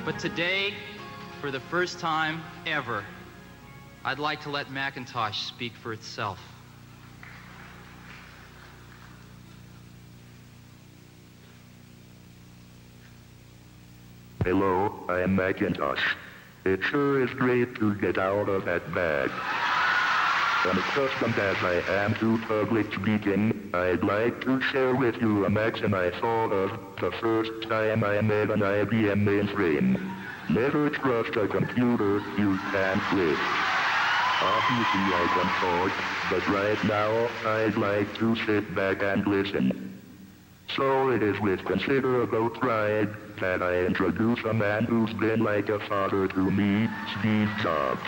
But today, for the first time ever, I'd like to let Macintosh speak for itself. Hello, I am Macintosh. It sure is great to get out of that bag. Unaccustomed as I am to public speaking, I'd like to share with you a maxim I thought of the first time I made an IBM mainframe. Never trust a computer you can't lift. Obviously I can talk, but right now I'd like to sit back and listen. So it is with considerable pride that I introduce a man who's been like a father to me, Steve Jobs.